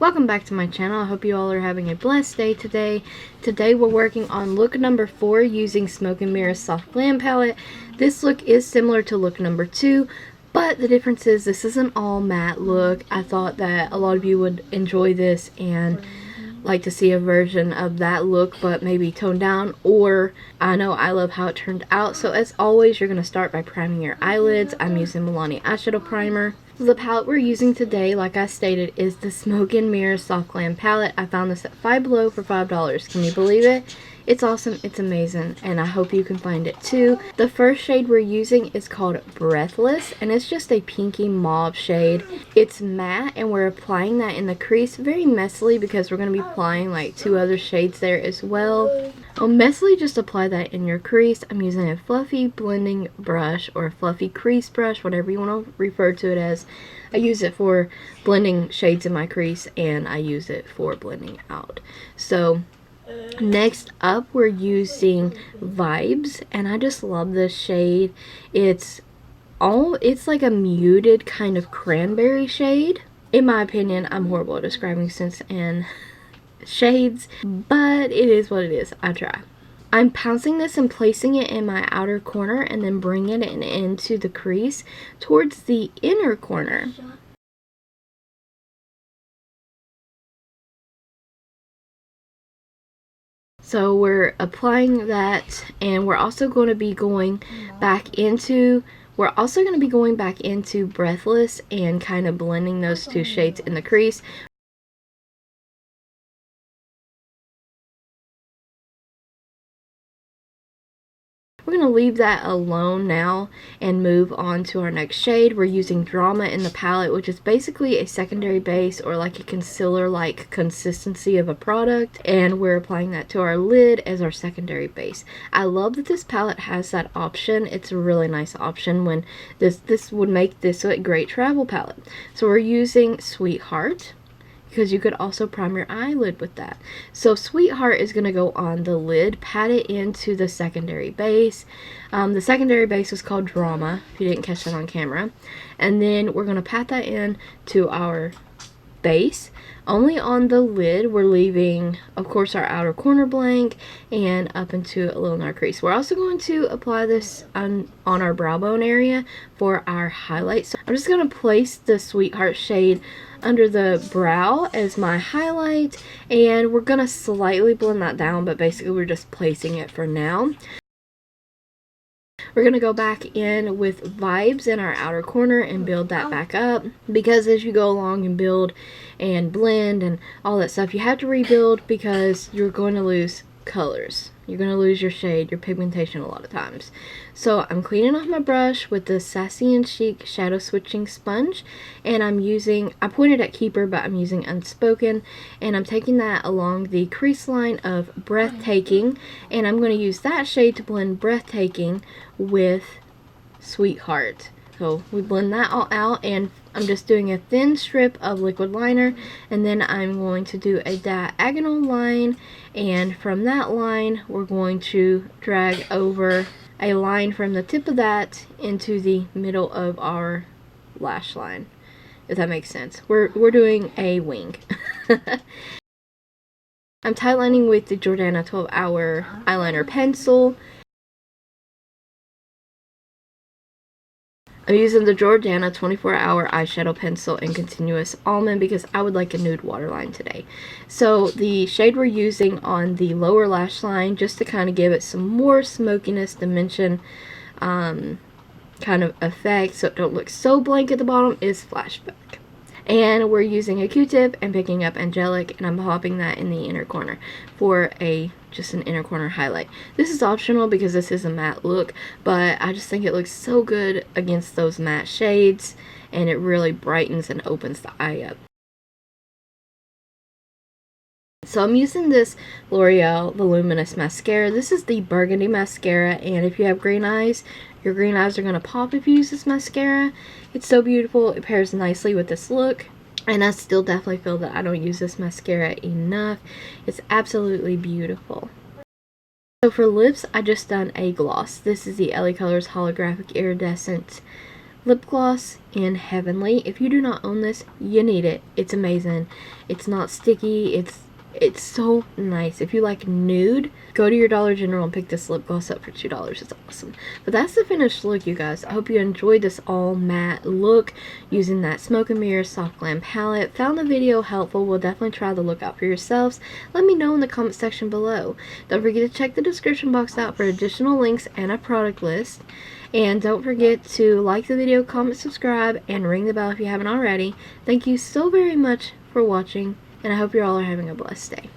Welcome back to my channel. I hope you all are having a blessed day today. Today we're working on look number 4 using Smoke&Mirrors Soft Glam palette. This look is similar to look number 2, but the difference is this is an all matte look. I thought that a lot of you would enjoy this and like to see a version of that look, but maybe toned down, or I know I love how it turned out. So as always, you're going to start by priming your eyelids. I'm using Milani eyeshadow primer. The palette we're using today, like I stated, is the Smoke&Mirrors Soft Glam palette. I found this at Five Below for $5. Can you believe it? It's awesome, it's amazing, and I hope you can find it too. The first shade we're using is called Breathless, and it's just a pinky mauve shade. It's matte, and we're applying that in the crease very messily because we're going to be applying like 2 other shades there as well. I'll messily just apply that in your crease. I'm using a fluffy blending brush or a fluffy crease brush, whatever you want to refer to it as. I use it for blending shades in my crease, and I use it for blending out. So next up, we're using Vibes, and I just love this shade. It's like a muted kind of cranberry shade. In my opinion, I'm horrible at describing scents and shades, but it is what it is. I try. I'm pouncing this and placing it in my outer corner and then bringing it into the crease towards the inner corner. So we're applying that, and we're also going to be going back into Breathless and kind of blending those 2 shades in the crease. We're going to leave that alone now and move on to our next shade. We're using Drama in the palette, which is basically a secondary base or like a concealer-like consistency of a product, and we're applying that to our lid as our secondary base. I love that this palette has that option. It's a really nice option when this would make this a great travel palette. So we're using Sweetheart, because you could also prime your eyelid with that. So Sweetheart is going to go on the lid, pat it into the secondary base. The secondary base was called Drama, if you didn't catch that on camera. And then we're going to pat that in to our base. Only on the lid, we're leaving, of course, our outer corner blank and up into a little in our crease. We're also going to apply this on our brow bone area for our highlight. So I'm just going to place the Sweetheart shade under the brow as my highlight, and we're going to slightly blend that down, but basically we're just placing it for now. We're going to go back in with Vibes in our outer corner and build that back up, because as you go along and build and blend and all that stuff, you have to rebuild because you're going to lose colors. You're going to lose your shade, your pigmentation a lot of times. So I'm cleaning off my brush with the Sassy and Chic shadow switching sponge, and I pointed at Keeper, but I'm using Unspoken, and I'm taking that along the crease line of Breathtaking, and I'm going to use that shade to blend Breathtaking with Sweetheart. So we blend that all out, and I'm just doing a thin strip of liquid liner, and then I'm going to do a diagonal line, and from that line we're going to drag over a line from the tip of that into the middle of our lash line, if that makes sense. We're doing a wing. I'm tightlining with the Jordana 12-hour eyeliner pencil. I'm using the Jordana 24-hour eyeshadow pencil in Continuous Almond because I would like a nude waterline today. So the shade we're using on the lower lash line, just to kind of give it some more smokiness dimension kind of effect so it don't look so blank at the bottom, is Flashback. And we're using a Q-tip and picking up Angelic, and I'm popping that in the inner corner for just an inner corner highlight. This is optional because this is a matte look, but I just think it looks so good against those matte shades, and it really brightens and opens the eye up. So I'm using this L'Oreal Voluminous mascara. This is the Burgundy mascara, and if you have green eyes, your green eyes are going to pop if you use this mascara. It's so beautiful. It pairs nicely with this look, and I still definitely feel that I don't use this mascara enough. It's absolutely beautiful. So for lips, I just done a gloss. This is the LaColors Holographc Iridescent lip gloss in Heavenly. If you do not own this, you need it. It's amazing. It's not sticky. It's so nice. If you like nude, go to your Dollar General and pick this lip gloss up for $2. It's awesome. But that's the finished look, you guys. I hope you enjoyed this all matte look using that Smoke and Mirrors Soft Glam palette. Found the video helpful. We'll definitely try the look out for yourselves. Let me know in the comment section below. Don't forget to check the description box out for additional links and a product list. And don't forget to like the video, comment, subscribe, and ring the bell if you haven't already. Thank you so very much for watching, and I hope you all are having a blessed day.